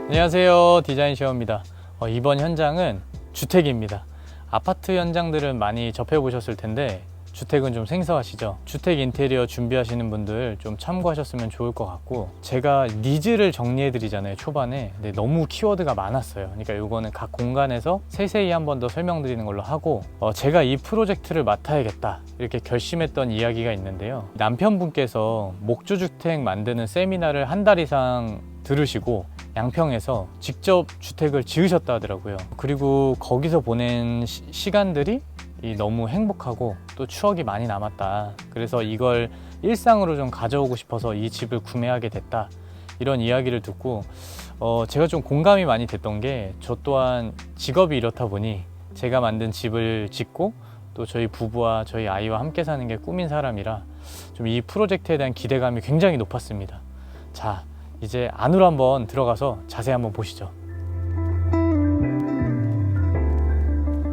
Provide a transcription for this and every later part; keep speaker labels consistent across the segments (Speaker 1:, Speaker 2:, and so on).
Speaker 1: 안녕하세요, 디자인쉐어입니다. 이번 현장은 주택입니다. 아파트 현장들은 많이 접해 보셨을 텐데 주택은 좀 생소하시죠? 주택 인테리어 준비하시는 분들 좀 참고하셨으면 좋을 것 같고, 제가 니즈를 정리해 드리잖아요, 초반에. 근데 너무 키워드가 많았어요. 그러니까 이거는 각 공간에서 세세히 한 번 더 설명드리는 걸로 하고, 제가 이 프로젝트를 맡아야겠다 이렇게 결심했던 이야기가 있는데요. 남편분께서 목조주택 만드는 세미나를 한 달 이상 들으시고 양평에서 직접 주택을 지으셨다 하더라고요. 그리고 거기서 보낸 시간들이 너무 행복하고 또 추억이 많이 남았다. 그래서 이걸 일상으로 좀 가져오고 싶어서 이 집을 구매하게 됐다, 이런 이야기를 듣고 제가 좀 공감이 많이 됐던 게, 저 또한 직업이 이렇다 보니 제가 만든 집을 짓고 또 저희 부부와 저희 아이와 함께 사는 게 꿈인 사람이라 좀 이 프로젝트에 대한 기대감이 굉장히 높았습니다. 자, 이제 안으로 한번 들어가서 자세히 한번 보시죠.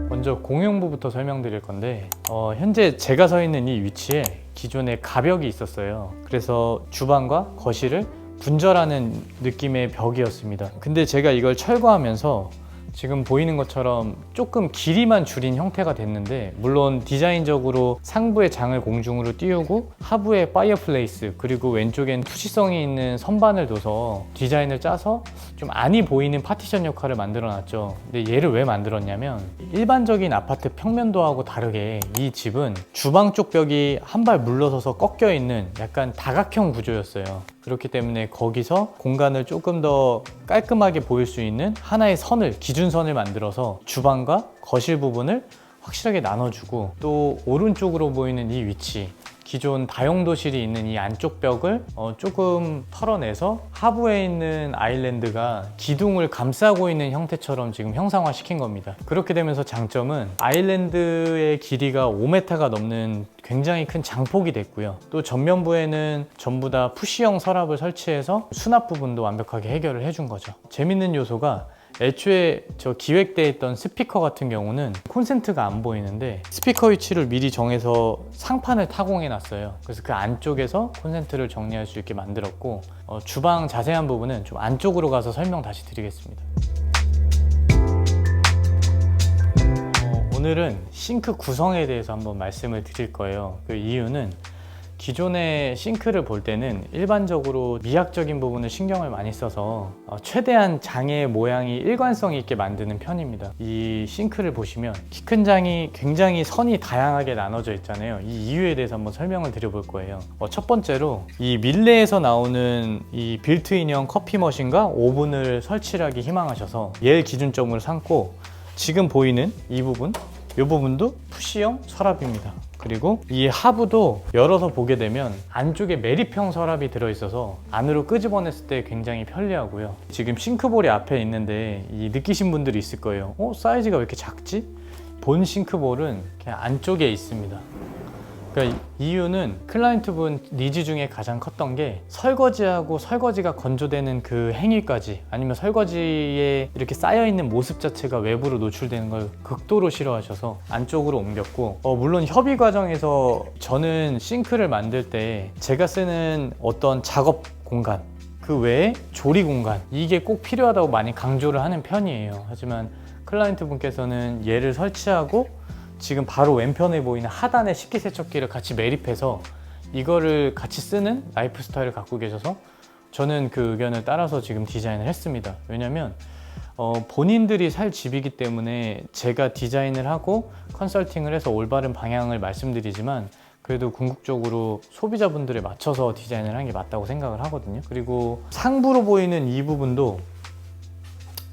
Speaker 1: 먼저 공용부부터 설명드릴 건데, 현재 제가 서 있는 이 위치에 기존에 가벽이 있었어요. 그래서 주방과 거실을 분절하는 느낌의 벽이었습니다. 근데 제가 이걸 철거하면서 지금 보이는 것처럼 조금 길이만 줄인 형태가 됐는데, 물론 디자인적으로 상부에 장을 공중으로 띄우고 하부에 파이어플레이스, 그리고 왼쪽엔 투시성이 있는 선반을 둬서 디자인을 짜서 좀 안이 보이는 파티션 역할을 만들어 놨죠. 근데 얘를 왜 만들었냐면, 일반적인 아파트 평면도하고 다르게 이 집은 주방 쪽 벽이 한 발 물러서서 꺾여 있는 약간 다각형 구조였어요. 그렇기 때문에 거기서 공간을 조금 더 깔끔하게 보일 수 있는 하나의 선을, 기준선을 만들어서 주방과 거실 부분을 확실하게 나눠주고, 또 오른쪽으로 보이는 이 위치, 기존 다용도실이 있는 이 안쪽 벽을 조금 털어내서 하부에 있는 아일랜드가 기둥을 감싸고 있는 형태처럼 지금 형상화 시킨 겁니다. 그렇게 되면서 장점은 아일랜드의 길이가 5m가 넘는 굉장히 큰 장폭이 됐고요. 또 전면부에는 전부 다 푸시형 서랍을 설치해서 수납 부분도 완벽하게 해결을 해준 거죠. 재밌는 요소가, 애초에 저 기획되어 있던 스피커 같은 경우는 콘센트가 안 보이는데 스피커 위치를 미리 정해서 상판을 타공해 놨어요. 그래서 그 안쪽에서 콘센트를 정리할 수 있게 만들었고, 주방 자세한 부분은 좀 안쪽으로 가서 설명 다시 드리겠습니다. 오늘은 싱크 구성에 대해서 한번 말씀을 드릴 거예요. 그 이유는, 기존의 싱크를 볼 때는 일반적으로 미학적인 부분을 신경을 많이 써서 최대한 장의 모양이 일관성이 있게 만드는 편입니다. 이 싱크를 보시면 키 큰 장이 굉장히 선이 다양하게 나눠져 있잖아요. 이 이유에 대해서 한번 설명을 드려볼 거예요. 첫 번째로, 이 밀레에서 나오는 이 빌트인형 커피 머신과 오븐을 설치하기 희망하셔서 얘를 기준점으로 삼고, 지금 보이는 이 부분, 이 부분도 푸시형 서랍입니다. 그리고 이 하부도 열어서 보게 되면 안쪽에 매립형 서랍이 들어있어서 안으로 끄집어냈을 때 굉장히 편리하고요. 지금 싱크볼이 앞에 있는데 느끼신 분들이 있을 거예요. 사이즈가 왜 이렇게 작지? 본 싱크볼은 그냥 안쪽에 있습니다. 그러니까 이유는 클라이언트분 니즈 중에 가장 컸던 게, 설거지하고 설거지가 건조되는 그 행위까지, 아니면 설거지에 이렇게 쌓여있는 모습 자체가 외부로 노출되는 걸 극도로 싫어하셔서 안쪽으로 옮겼고, 물론 협의 과정에서 저는 싱크를 만들 때 제가 쓰는 어떤 작업 공간, 그 외에 조리 공간, 이게 꼭 필요하다고 많이 강조를 하는 편이에요. 하지만 클라이언트 분께서는 얘를 설치하고 지금 바로 왼편에 보이는 하단에 식기세척기를 같이 매립해서 이거를 같이 쓰는 라이프 스타일을 갖고 계셔서 저는 그 의견을 따라서 지금 디자인을 했습니다. 왜냐면 본인들이 살 집이기 때문에 제가 디자인을 하고 컨설팅을 해서 올바른 방향을 말씀드리지만, 그래도 궁극적으로 소비자분들에 맞춰서 디자인을 하는 게 맞다고 생각을 하거든요. 그리고 상부로 보이는 이 부분도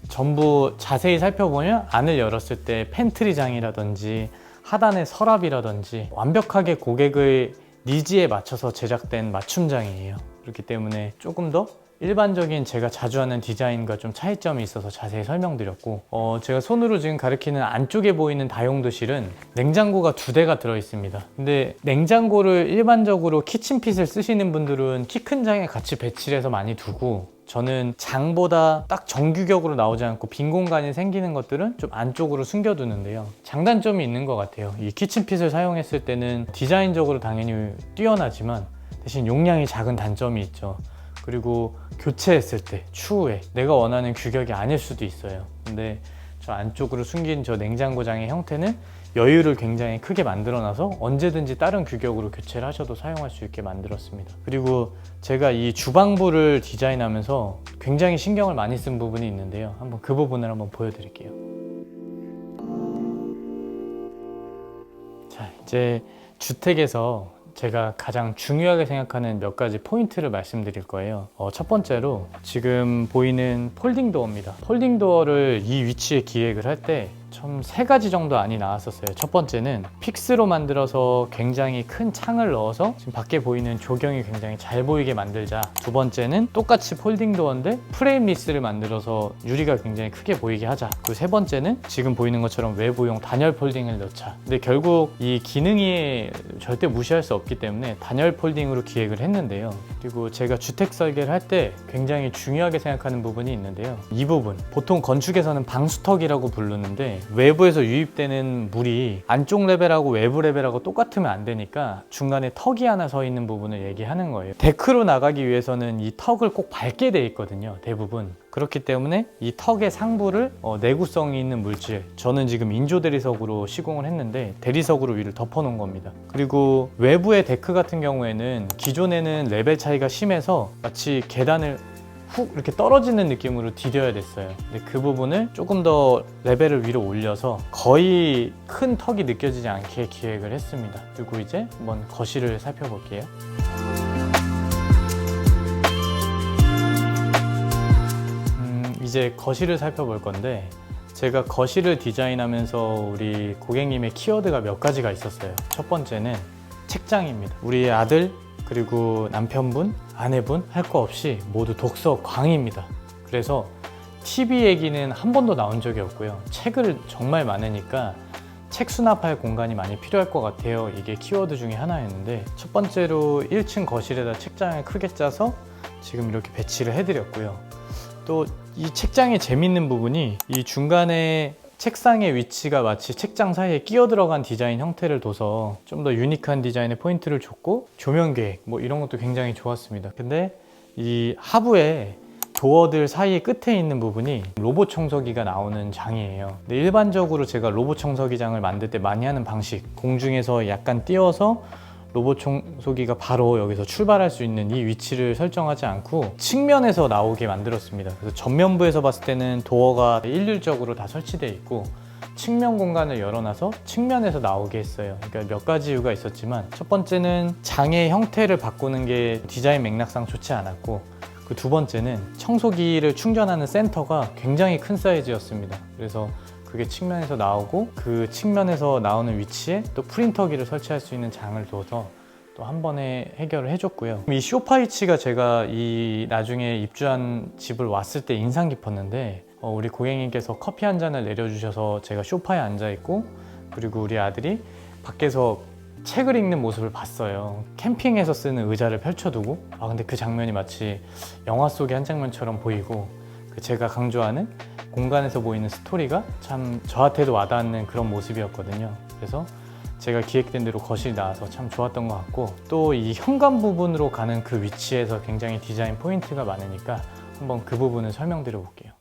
Speaker 1: 전부 자세히 살펴보면 안을 열었을 때 팬트리장이라든지 하단의 서랍이라든지 완벽하게 고객의 니즈에 맞춰서 제작된 맞춤장이에요. 그렇기 때문에 조금 더 일반적인 제가 자주 하는 디자인과 좀 차이점이 있어서 자세히 설명드렸고, 제가 손으로 지금 가리키는 안쪽에 보이는 다용도실은 냉장고가 2대가 들어있습니다. 근데 냉장고를 일반적으로 키친핏을 쓰시는 분들은 키 큰 장에 같이 배치를 해서 많이 두고, 저는 장보다 딱 정규격으로 나오지 않고 빈 공간이 생기는 것들은 좀 안쪽으로 숨겨두는데요. 장단점이 있는 것 같아요. 이 키친핏을 사용했을 때는 디자인적으로 당연히 뛰어나지만 대신 용량이 작은 단점이 있죠. 그리고 교체했을 때 추후에 내가 원하는 규격이 아닐 수도 있어요. 근데 저 안쪽으로 숨긴 저 냉장고장의 형태는 여유를 굉장히 크게 만들어놔서 언제든지 다른 규격으로 교체를 하셔도 사용할 수 있게 만들었습니다. 그리고 제가 이 주방부를 디자인하면서 굉장히 신경을 많이 쓴 부분이 있는데요. 한번 그 부분을 한번 보여드릴게요. 자, 이제 주택에서 제가 가장 중요하게 생각하는 몇 가지 포인트를 말씀드릴 거예요. 첫 번째로 지금 보이는 폴딩 도어입니다. 폴딩 도어를 이 위치에 기획을 할 때 좀 3가지 정도 안이 나왔었어요. 첫 번째는 픽스로 만들어서 굉장히 큰 창을 넣어서 지금 밖에 보이는 조경이 굉장히 잘 보이게 만들자. 두 번째는 똑같이 폴딩 도어인데 프레임리스를 만들어서 유리가 굉장히 크게 보이게 하자. 그리고 세 번째는 지금 보이는 것처럼 외부용 단열 폴딩을 넣자. 근데 결국 이 기능이 절대 무시할 수 없기 때문에 단열 폴딩으로 기획을 했는데요. 그리고 제가 주택 설계를 할 때 굉장히 중요하게 생각하는 부분이 있는데요. 이 부분, 보통 건축에서는 방수턱이라고 부르는데 외부에서 유입되는 물이 안쪽 레벨하고 외부 레벨하고 똑같으면 안 되니까 중간에 턱이 하나 서 있는 부분을 얘기하는 거예요. 데크로 나가기 위해서는 이 턱을 꼭 밟게 돼 있거든요, 대부분. 그렇기 때문에 이 턱의 상부를 내구성이 있는 물질, 저는 지금 인조 대리석으로 시공을 했는데 대리석으로 위를 덮어 놓은 겁니다. 그리고 외부의 데크 같은 경우에는 기존에는 레벨 차이가 심해서 마치 계단을 훅 이렇게 떨어지는 느낌으로 디뎌야 됐어요. 근데 그 부분을 조금 더 레벨을 위로 올려서 거의 큰 턱이 느껴지지 않게 기획을 했습니다. 그리고 이제 한번 거실을 살펴볼게요. 이제 거실을 살펴볼 건데, 제가 거실을 디자인하면서 우리 고객님의 키워드가 몇 가지가 있었어요. 첫 번째는 책장입니다. 우리 아들 그리고 남편분, 아내분 할 거 없이 모두 독서 광입니다. 그래서 TV 얘기는 한 번도 나온 적이 없고요. 책을 정말 많으니까 책 수납할 공간이 많이 필요할 것 같아요. 이게 키워드 중에 하나였는데, 첫 번째로 1층 거실에다 책장을 크게 짜서 지금 이렇게 배치를 해드렸고요. 또 이 책장의 재밌는 부분이 이 중간에 책상의 위치가 마치 책장 사이에 끼어 들어간 디자인 형태를 둬서 좀 더 유니크한 디자인에 포인트를 줬고, 조명 계획 뭐 이런 것도 굉장히 좋았습니다. 근데 이 하부에 도어들 사이 끝에 있는 부분이 로봇 청소기가 나오는 장이에요. 근데 일반적으로 제가 로봇 청소기장을 만들 때 많이 하는 방식, 공중에서 약간 띄워서 로봇 청소기가 바로 여기서 출발할 수 있는 이 위치를 설정하지 않고 측면에서 나오게 만들었습니다. 그래서 전면부에서 봤을 때는 도어가 일률적으로 다 설치되어 있고 측면 공간을 열어놔서 측면에서 나오게 했어요. 그러니까 몇 가지 이유가 있었지만, 첫 번째는 장의 형태를 바꾸는 게 디자인 맥락상 좋지 않았고, 그 두 번째는 청소기를 충전하는 센터가 굉장히 큰 사이즈였습니다. 그래서 그게 측면에서 나오고, 그 측면에서 나오는 위치에 또 프린터기를 설치할 수 있는 장을 둬서 또 한 번에 해결을 해줬고요. 이 소파 위치가 제가 이 나중에 입주한 집을 왔을 때 인상 깊었는데, 우리 고객님께서 커피 한 잔을 내려주셔서 제가 소파에 앉아있고, 그리고 우리 아들이 밖에서 책을 읽는 모습을 봤어요. 캠핑에서 쓰는 의자를 펼쳐두고, 근데 그 장면이 마치 영화 속의 한 장면처럼 보이고, 제가 강조하는 공간에서 보이는 스토리가 참 저한테도 와닿는 그런 모습이었거든요. 그래서 제가 기획된 대로 거실이 나와서 참 좋았던 것 같고, 또 이 현관 부분으로 가는 그 위치에서 굉장히 디자인 포인트가 많으니까 한번 그 부분을 설명드려 볼게요.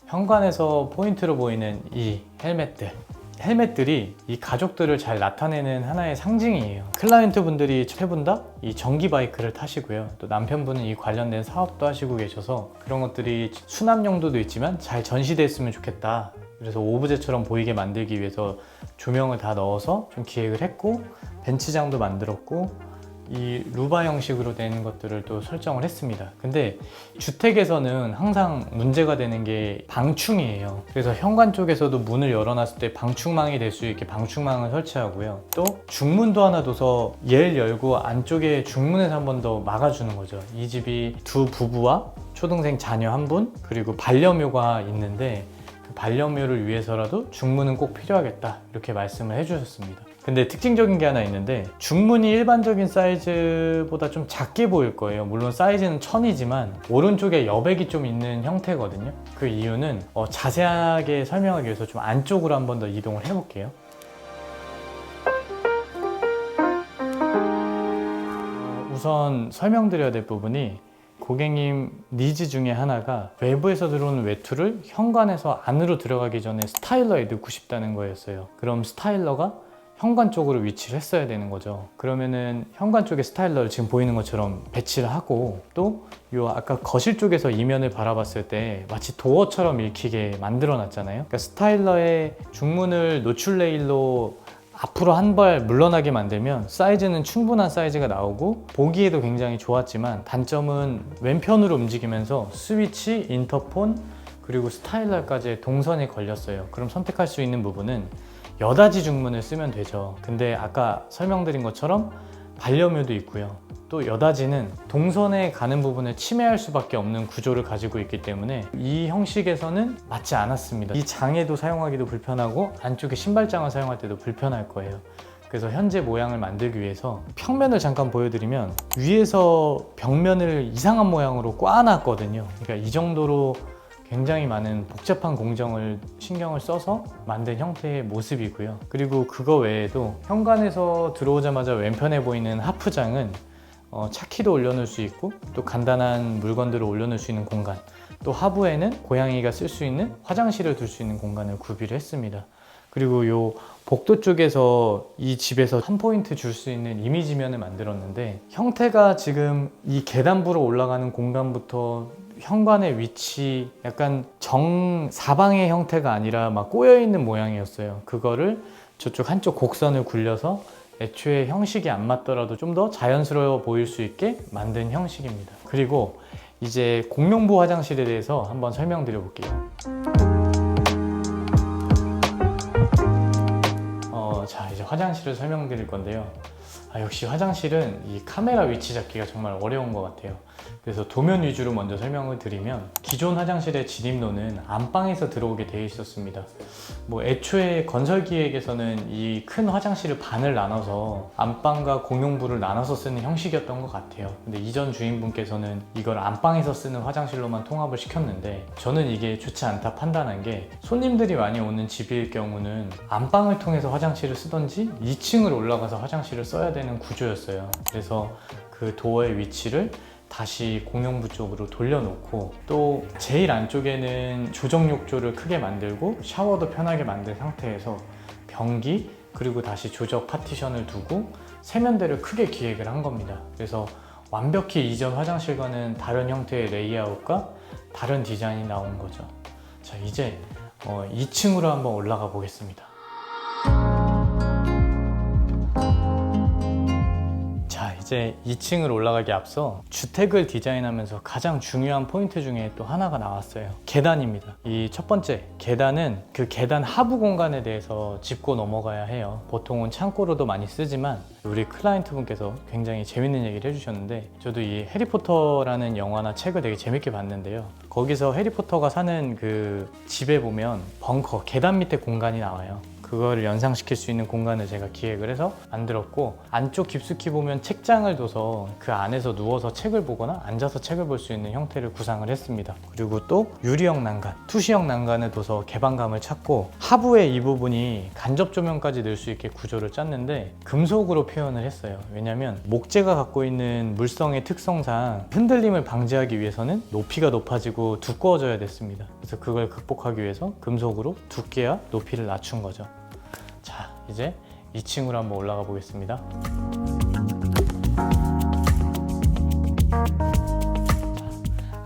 Speaker 1: 현관에서 포인트로 보이는 이 헬멧들이 이 가족들을 잘 나타내는 하나의 상징이에요. 클라이언트 분들이 세 분 다 이 전기 바이크를 타시고요. 또 남편분은 이 관련된 사업도 하시고 계셔서 그런 것들이 수납 용도도 있지만 잘 전시됐으면 좋겠다. 그래서 오브제처럼 보이게 만들기 위해서 조명을 다 넣어서 좀 기획을 했고, 벤치장도 만들었고, 이 루바 형식으로 된 것들을 또 설정을 했습니다. 근데 주택에서는 항상 문제가 되는 게 방충이에요. 그래서 현관 쪽에서도 문을 열어놨을 때 방충망이 될 수 있게 방충망을 설치하고요. 또 중문도 하나 둬서 얘를 열고 안쪽에 중문에서 한 번 더 막아주는 거죠. 이 집이 두 부부와 초등생 자녀 한 분, 그리고 반려묘가 있는데 그 반려묘를 위해서라도 중문은 꼭 필요하겠다, 이렇게 말씀을 해주셨습니다. 근데 특징적인 게 하나 있는데 중문이 일반적인 사이즈보다 좀 작게 보일 거예요. 물론 사이즈는 1000이지만 오른쪽에 여백이 좀 있는 형태거든요. 그 이유는 자세하게 설명하기 위해서 좀 안쪽으로 한 번 더 이동을 해볼게요. 우선 설명드려야 될 부분이 고객님 니즈 중에 하나가 외부에서 들어오는 외투를 현관에서 안으로 들어가기 전에 스타일러에 넣고 싶다는 거였어요. 그럼 스타일러가 현관 쪽으로 위치를 했어야 되는 거죠. 그러면은 현관 쪽에 스타일러를 지금 보이는 것처럼 배치를 하고 또 요 아까 거실 쪽에서 이면을 바라봤을 때 마치 도어처럼 읽히게 만들어 놨잖아요. 그러니까 스타일러의 중문을 노출 레일로 앞으로 한 발 물러나게 만들면 사이즈는 충분한 사이즈가 나오고 보기에도 굉장히 좋았지만 단점은 왼편으로 움직이면서 스위치, 인터폰 그리고 스타일러까지 동선에 걸렸어요. 그럼 선택할 수 있는 부분은 여닫이 중문을 쓰면 되죠. 근데 아까 설명드린 것처럼 반려묘도 있고요. 또 여닫이는 동선에 가는 부분을 침해할 수밖에 없는 구조를 가지고 있기 때문에 이 형식에서는 맞지 않았습니다. 이 장에도 사용하기도 불편하고 안쪽에 신발장을 사용할 때도 불편할 거예요. 그래서 현재 모양을 만들기 위해서 평면을 잠깐 보여드리면 위에서 벽면을 이상한 모양으로 꽈놨거든요. 그러니까 이 정도로 굉장히 많은 복잡한 공정을 신경을 써서 만든 형태의 모습이고요. 그리고 그거 외에도 현관에서 들어오자마자 왼편에 보이는 하프장은 차키도 올려놓을 수 있고 또 간단한 물건들을 올려놓을 수 있는 공간, 또 하부에는 고양이가 쓸 수 있는 화장실을 둘 수 있는 공간을 구비를 했습니다. 그리고 요 복도 쪽에서 이 집에서 한 포인트 줄 수 있는 이미지면을 만들었는데 형태가 지금 이 계단부로 올라가는 공간부터 현관의 위치 약간 정사방의 형태가 아니라 막 꼬여있는 모양이었어요. 그거를 저쪽 한쪽 곡선을 굴려서 애초에 형식이 안 맞더라도 좀 더 자연스러워 보일 수 있게 만든 형식입니다. 그리고 이제 공용부 화장실에 대해서 한번 설명드려 볼게요. 자, 이제 화장실을 설명드릴 건데요. 역시 화장실은 이 카메라 위치 잡기가 정말 어려운 것 같아요. 그래서 도면 위주로 먼저 설명을 드리면 기존 화장실의 진입로는 안방에서 들어오게 되어 있었습니다. 애초에 건설기획에서는 이 큰 화장실을 반을 나눠서 안방과 공용부를 나눠서 쓰는 형식이었던 것 같아요. 근데 이전 주인분께서는 이걸 안방에서 쓰는 화장실로만 통합을 시켰는데 저는 이게 좋지 않다 판단한 게 손님들이 많이 오는 집일 경우는 안방을 통해서 화장실을 쓰던지 2층을 올라가서 화장실을 써야 되는 구조였어요. 그래서 그 도어의 위치를 다시 공용부 쪽으로 돌려놓고 또 제일 안쪽에는 조정 욕조를 크게 만들고 샤워도 편하게 만든 상태에서 변기 그리고 다시 조적 파티션을 두고 세면대를 크게 기획을 한 겁니다. 그래서 완벽히 이전 화장실과는 다른 형태의 레이아웃과 다른 디자인이 나온 거죠. 자, 이제 2층으로 한번 올라가 보겠습니다. 이제 2층을 올라가기 앞서 주택을 디자인하면서 가장 중요한 포인트 중에 또 하나가 나왔어요. 계단입니다. 이 첫 번째 계단은 그 계단 하부 공간에 대해서 짚고 넘어가야 해요. 보통은 창고로도 많이 쓰지만 우리 클라이언트 분께서 굉장히 재밌는 얘기를 해주셨는데 저도 이 해리포터라는 영화나 책을 되게 재밌게 봤는데요. 거기서 해리포터가 사는 그 집에 보면 벙커, 계단 밑에 공간이 나와요. 그거를 연상시킬 수 있는 공간을 제가 기획을 해서 만들었고 안쪽 깊숙이 보면 책장을 둬서 그 안에서 누워서 책을 보거나 앉아서 책을 볼 수 있는 형태를 구상을 했습니다. 그리고 또 유리형 난간, 투시형 난간을 둬서 개방감을 찾고 하부에 이 부분이 간접 조명까지 넣을 수 있게 구조를 짰는데 금속으로 표현을 했어요. 왜냐하면 목재가 갖고 있는 물성의 특성상 흔들림을 방지하기 위해서는 높이가 높아지고 두꺼워져야 됐습니다. 그래서 그걸 극복하기 위해서 금속으로 두께와 높이를 낮춘 거죠. 자, 이제 2층으로 한번 올라가 보겠습니다.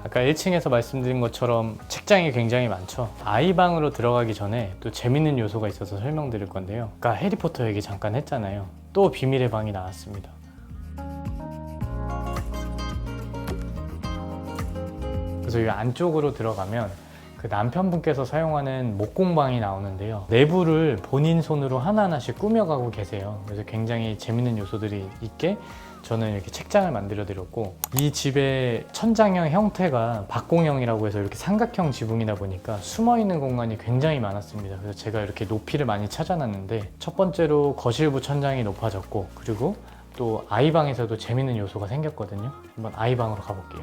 Speaker 1: 아까 1층에서 말씀드린 것처럼 책장이 굉장히 많죠. 아이방으로 들어가기 전에 또 재밌는 요소가 있어서 설명드릴 건데요. 아까 해리포터 얘기 잠깐 했잖아요. 또 비밀의 방이 나왔습니다. 그래서 이 안쪽으로 들어가면 그 남편분께서 사용하는 목공방이 나오는데요. 내부를 본인 손으로 하나하나씩 꾸며가고 계세요. 그래서 굉장히 재밌는 요소들이 있게 저는 이렇게 책장을 만들어 드렸고, 이 집의 천장형 형태가 박공형이라고 해서 이렇게 삼각형 지붕이다 보니까 숨어있는 공간이 굉장히 많았습니다. 그래서 제가 이렇게 높이를 많이 찾아놨는데, 첫 번째로 거실부 천장이 높아졌고, 그리고 또 아이방에서도 재밌는 요소가 생겼거든요. 한번 아이방으로 가볼게요.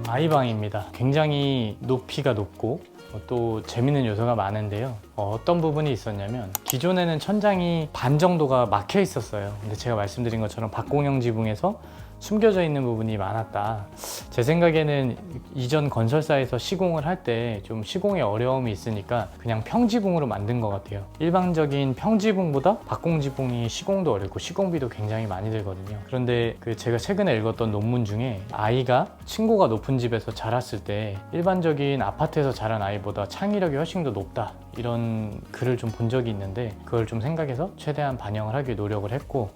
Speaker 1: 아이방입니다. 굉장히 높이가 높고 또 재밌는 요소가 많은데요. 어떤 부분이 있었냐면, 기존에는 천장이 반 정도가 막혀 있었어요. 근데 제가 말씀드린 것처럼 박공형 지붕에서 숨겨져 있는 부분이 많았다. 제 생각에는 이전 건설사에서 시공을 할 때 좀 시공에 어려움이 있으니까 그냥 평지붕으로 만든 것 같아요. 일반적인 평지붕보다 박공지붕이 시공도 어렵고 시공비도 굉장히 많이 들거든요. 그런데 제가 최근에 읽었던 논문 중에, 아이가 층고가 높은 집에서 자랐을 때 일반적인 아파트에서 자란 아이보다 창의력이 훨씬 더 높다, 이런 글을 좀 본 적이 있는데, 그걸 좀 생각해서 최대한 반영을 하기 위해 노력을 했고,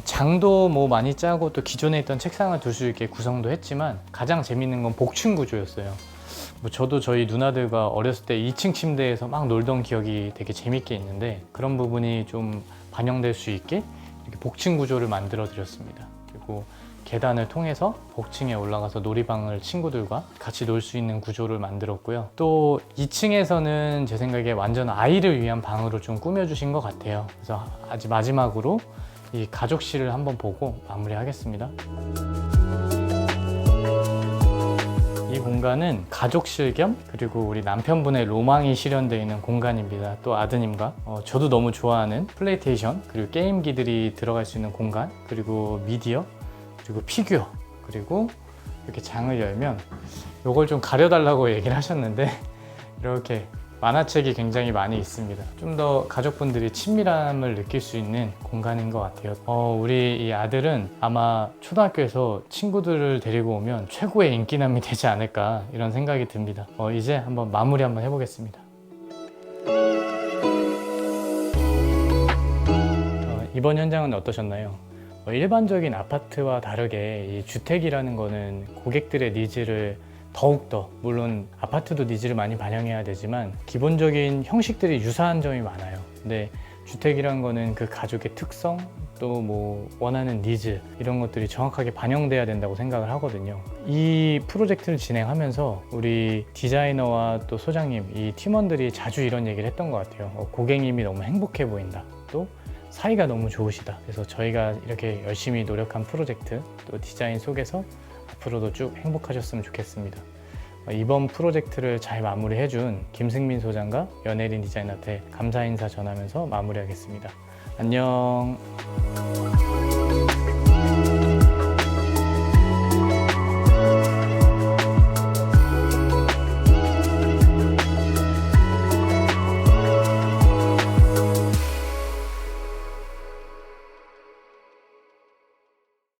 Speaker 1: 장도 뭐 많이 짜고 또 기존에 있던 책상을 둘 수 있게 구성도 했지만, 가장 재밌는 건 복층 구조였어요. 저도 저희 누나들과 어렸을 때 2층 침대에서 막 놀던 기억이 되게 재밌게 있는데, 그런 부분이 좀 반영될 수 있게 이렇게 복층 구조를 만들어 드렸습니다. 그리고 계단을 통해서 복층에 올라가서 놀이방을 친구들과 같이 놀 수 있는 구조를 만들었고요. 또 2층에서는 제 생각에 완전 아이를 위한 방으로 좀 꾸며주신 것 같아요. 그래서 아직 마지막으로 이 가족실을 한번 보고 마무리하겠습니다. 이 공간은 가족실 겸, 그리고 우리 남편분의 로망이 실현되어 있는 공간입니다. 또 아드님과 저도 너무 좋아하는 플레이스테이션, 그리고 게임기들이 들어갈 수 있는 공간, 그리고 미디어, 그리고 피규어, 그리고 이렇게 장을 열면, 이걸 좀 가려달라고 얘기를 하셨는데 이렇게 만화책이 굉장히 많이 있습니다. 좀 더 가족분들이 친밀함을 느낄 수 있는 공간인 것 같아요. 우리 이 아들은 아마 초등학교에서 친구들을 데리고 오면 최고의 인기남이 되지 않을까, 이런 생각이 듭니다. 이제 한번 마무리 한번 해보겠습니다. 이번 현장은 어떠셨나요? 일반적인 아파트와 다르게 이 주택이라는 거는 고객들의 니즈를 더욱더, 물론 아파트도 니즈를 많이 반영해야 되지만 기본적인 형식들이 유사한 점이 많아요. 근데 주택이란 거는 그 가족의 특성, 또 뭐 원하는 니즈, 이런 것들이 정확하게 반영돼야 된다고 생각을 하거든요. 이 프로젝트를 진행하면서 우리 디자이너와 또 소장님, 이 팀원들이 자주 이런 얘기를 했던 것 같아요. 고객님이 너무 행복해 보인다, 또 사이가 너무 좋으시다. 그래서 저희가 이렇게 열심히 노력한 프로젝트, 또 디자인 속에서 앞으로도 쭉 행복하셨으면 좋겠습니다. 이번 프로젝트를 잘 마무리해준 김승민 소장과 연예린 디자이너한테 감사 인사 전하면서 마무리하겠습니다. 안녕.